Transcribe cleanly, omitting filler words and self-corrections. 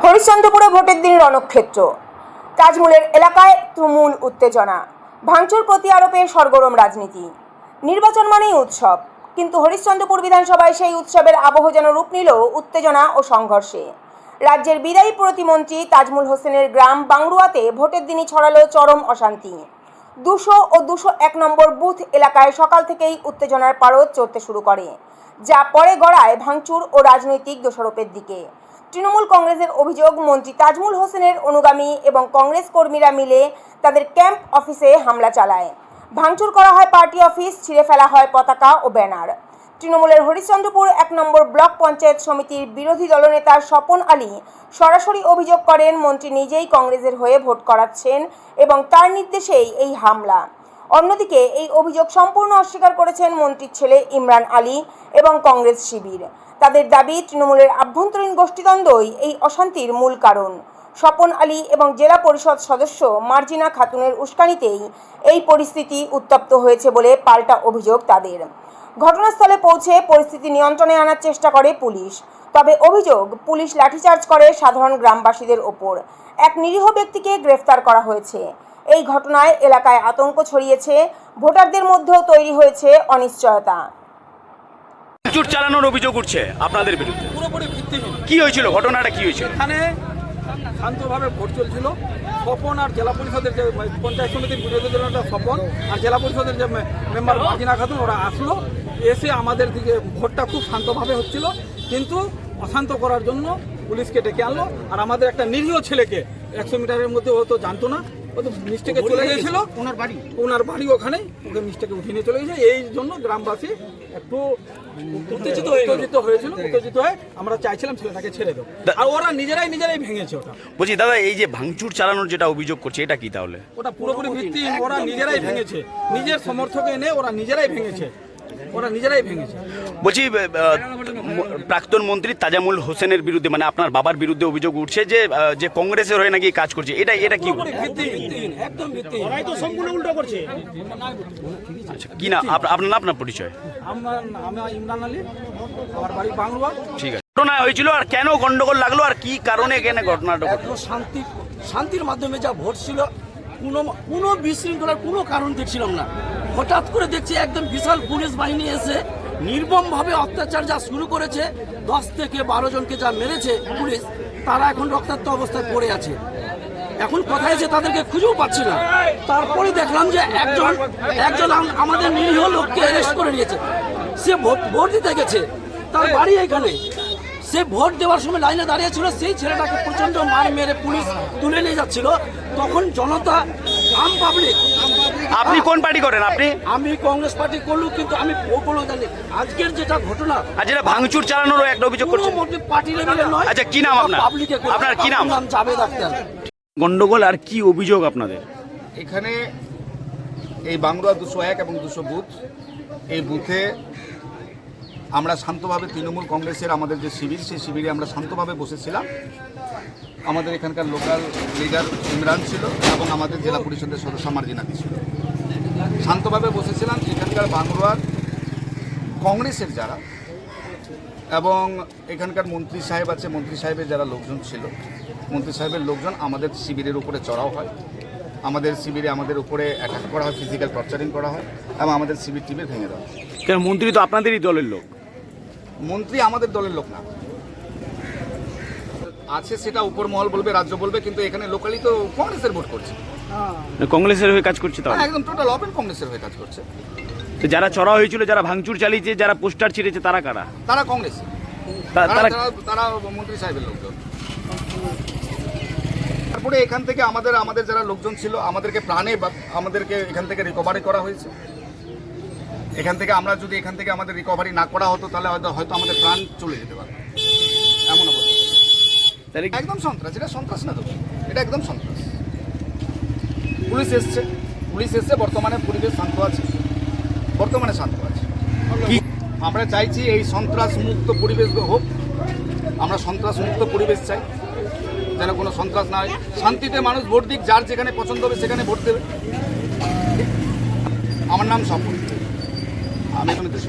হরিশ্চন্দ্রপুরে ভোটের দিন রণক্ষেত্র। তাজমুলের এলাকায় তুমুল উত্তেজনা, ভাঙচুর প্রত্যারোপে সরগরম রাজনীতি। নির্বাচন মানেই উৎসব, কিন্তু হরিশ্চন্দ্রপুর বিধানসভায় সেই উৎসবের আবহ যেন রূপ নিল উত্তেজনা ও সংঘর্ষে। রাজ্যের বিদায়ী প্রতিমন্ত্রী তাজমুল হোসেনের গ্রাম বাংরুয়াতে ভোটের দিনই ছড়ালো চরম অশান্তি। 200 ও 201 নম্বর বুথ এলাকায় সকাল থেকেই উত্তেজনার পারদ চড়তে শুরু করে, যা পরে গড়ায় ভাঙচুর ও রাজনৈতিক দোষারোপের দিকে। তৃণমূল কংগ্রেসের অভিযোগ, মন্ত্রী তাজমুল হোসেনের অনুগামী এবং কংগ্রেস কর্মীরা মিলে তাদের ক্যাম্প অফিসে হামলা চালায়। ভাঙচুর করা হয় পার্টি অফিস, ছিঁড়ে ফেলা হয় পতাকা ও ব্যানার। তৃণমূলের হরিশ্চন্দ্রপুর 1 নম্বর ব্লক পঞ্চায়েত সমিতির বিরোধী দলনেতা স্বপন আলী সরাসরি অভিযোগ করেন, মন্ত্রী নিজেই কংগ্রেসের হয়ে ভোট করাচ্ছেন এবং তার নির্দেশেই এই হামলা। অন্যদিকে এই অভিযোগ সম্পূর্ণ অস্বীকার করেছেন মন্ত্রীর ছেলে ইমরান আলী এবং কংগ্রেস শিবির। তাদের দাবি, তৃণমূলের আভ্যন্তরীণ গোষ্ঠীদ্বন্দ্বই এই অশান্তির মূল কারণ। স্বপন আলী এবং জেলা পরিষদ সদস্য মার্জিনা খাতুনের উস্কানিতেই এই পরিস্থিতি উত্তপ্ত হয়েছে বলে পাল্টা অভিযোগ তাদের। ঘটনাস্থলে পৌঁছে পরিস্থিতি নিয়ন্ত্রণে আনার চেষ্টা করে পুলিশ, তবে অভিযোগ, পুলিশ লাঠিচার্জ করে সাধারণ গ্রামবাসীদের ওপর। এক নিরীহ ব্যক্তিকে গ্রেফতার করা হয়েছে। এই ঘটনায় এলাকায় আতঙ্ক ছড়িয়েছে, ভোটারদের মধ্যেও তৈরি হয়েছে অনিশ্চয়তা। ভাঙচুর চালানোর অভিযোগ উঠছে আপনাদের বিরুদ্ধে, পুরোপুরি ভিত্তিহীন। কি হয়েছিল, ঘটনাটা কি হয়েছিল? এখানে শান্তভাবে ভোট চলছিল। স্বপন আর জেলা পরিষদের যে পঞ্চায়েত সমিতির বিরোধী দলনেতা স্বপন আর জেলা পরিষদের যে মেম্বার মার্জিনা খাতুন, ওরা আসলো, এসে আমাদের দিকে ভোটটা খুব শান্তভাবে হচ্ছিল, কিন্তু অশান্ত করার জন্য পুলিশকে ডেকে আনলো। আর আমাদের একটা নিরীহ ছেলেকে 100 মিটারের মধ্যে ও তো জানতো না, ও তো মিস্টেকে চলে গিয়েছিল, ওনার বাড়ি ওখানে, ওকে মিস্টেকে উঠিয়ে নিয়ে চলে গেছে। এই জন্য গ্রামবাসী একটু উত্তেজিত হয়ে আমরা চাইছিলাম ছেলেটাকে ছেড়ে দেবো, আর ওরা নিজেরাই ভেঙেছে ওটা। বলছি দাদা, এই যে ভাঙচুর চালানোর যেটা অভিযোগ করছে, এটা কি তাহলে? ওটা পুরোপুরি ভিত্তিহীন। ওরা নিজেরাই ভেঙেছে, নিজের সমর্থক এনে ওরা নিজেরাই ভেঙেছে। বলছি, প্রাক্তন মন্ত্রী তাজামুল হোসেনের বিরুদ্ধে, মানে আপনার বাবার বিরুদ্ধে অভিযোগ উঠছে যে কংগ্রেসের হয়ে নাকি কাজ করছে, এটা কি? ভিত্তিহীন, একদম ভিত্তিহীন। ওরাই তো সম্পূর্ণ উল্টো করছে। আচ্ছা, কি না আপনার পরিচয়? আমরা ইমরান আলী, আমার বাড়ি বাংরুয়া। ঠিক আছে, ঘটনা হয়েছিল আর কেন গন্ডগোল লাগলো আর কি কারণে এখানে ঘটনাটা? একদম শান্তির মাধ্যমে যা ভোট ছিল, কোনো বিশৃঙ্খলার কোনো কারণ দেখছিলাম না। হঠাৎ করে দেখছি একদম বিশাল পুলিশ বাহিনী এসে নির্মমভাবে অত্যাচার যা শুরু করেছে। 10 থেকে 12 জনকে যা মেরেছে পুলিশ, তারা এখন রক্তাক্ত অবস্থায় পড়ে আছে। এখন কোথায় আছে তাদেরকে খুঁজেও পাচ্ছি না। তারপরে দেখলাম যে একজন আমাদের নিরীহ লোককে অ্যারেস্ট করে নিয়েছে। সে ভোট দিতে গেছে, তার বাড়ি এখানে। সে ভোট দেওয়ার সময় লাইনে দাঁড়িয়ে ছিল, সেই ছেলেটাকে প্রচন্ড মার মেরে পুলিশ তুলে নিয়ে যাচ্ছিল। তখন জনতা, আম পাবলিক। আপনি কোন পার্টি করেন? আমি কংগ্রেস পার্টি করলু, কিন্তু আমি ওগুলো জানি। আজকের যেটা ঘটনা, আর যেটা ভাঙচুর চালানোরও একটা অভিযোগ করছে, পার্টি লেভেলে নয়। আচ্ছা, কি নাম আপনার? আপনার কি নাম? জাভেদ আখতার। গন্ডগোল আর কি অভিযোগ আপনাদের? এখানে এই বাংরুয়া 201 এবং 200 বুথ, এই বুথে আমরা শান্তভাবে তৃণমূল কংগ্রেসের আমাদের যে শিবির, সেই শিবিরে আমরা শান্তভাবে বসেছিলাম। আমাদের এখানকার লোকাল লিডার ইমরান ছিল এবং আমাদের জেলা পরিষদের সদস্য মার্জিনা ছিল। শান্তভাবে বসেছিলাম। এখানকার বাংরুয়ার কংগ্রেসের যারা এবং এখানকার মন্ত্রী সাহেব আছে, মন্ত্রী সাহেবের যারা লোকজন ছিল, মন্ত্রী সাহেবের লোকজন আমাদের শিবিরের উপরে চড়াও হয়। আমাদের শিবিরে আমাদের উপরে অ্যাটাক করা হয়, ফিজিক্যাল টর্চারিং করা হয় এবং আমাদের শিবির টিবির ভেঙে দেওয়া হয়। কেন, মন্ত্রী তো আপনাদেরই দলের লোক। মন্ত্রী আমাদের দলের লোক না, আছে সেটা উপর মহল বলবে, রাজ্য বলবে, কিন্তু এখানে লোকালি তো কংগ্রেসের ভোট করছে। কংগ্রেসের হয়ে কাজ করছে তাহলে? একদম টোটাল ওপেন কংগ্রেসের হয়ে কাজ করছে। তো যারা চড়া হয়েছিল, যারা ভাঙচুর চালিয়েছে, যারা পোস্টার ছিঁড়েছে, তারা কারা? তারা কংগ্রেস, তারা মন্ত্রী সাহেবের লোকজন। তারপরে এখান থেকে আমাদের যারা লোকজন ছিল, আমাদেরকে আমাদেরকে এখান থেকে রিকভারি করা হয়েছে। এখান থেকে আমরা যদি এখান থেকে আমাদের রিকভারি না করা হতো, তাহলে হয়তো আমাদের প্রাণ চলে যেতে পারত, এমন অবস্থা। একদম সন্ত্রাস, এটা সন্ত্রাস না তো, এটা একদম সন্ত্রাস। পুলিশ এসছে, বর্তমানে পরিবেশ শান্ত আছে, আমরা চাইছি এই সন্ত্রাস মুক্ত পরিবেশ হোক। আমরা সন্ত্রাস মুক্ত পরিবেশ চাই, যেন কোনো সন্ত্রাস না হয়। শান্তিতে মানুষ ভোট দিক, যার যেখানে পছন্দ হবে সেখানে ভোট দেবে। আমার নাম স্বপন, আমি এখানে দেশ।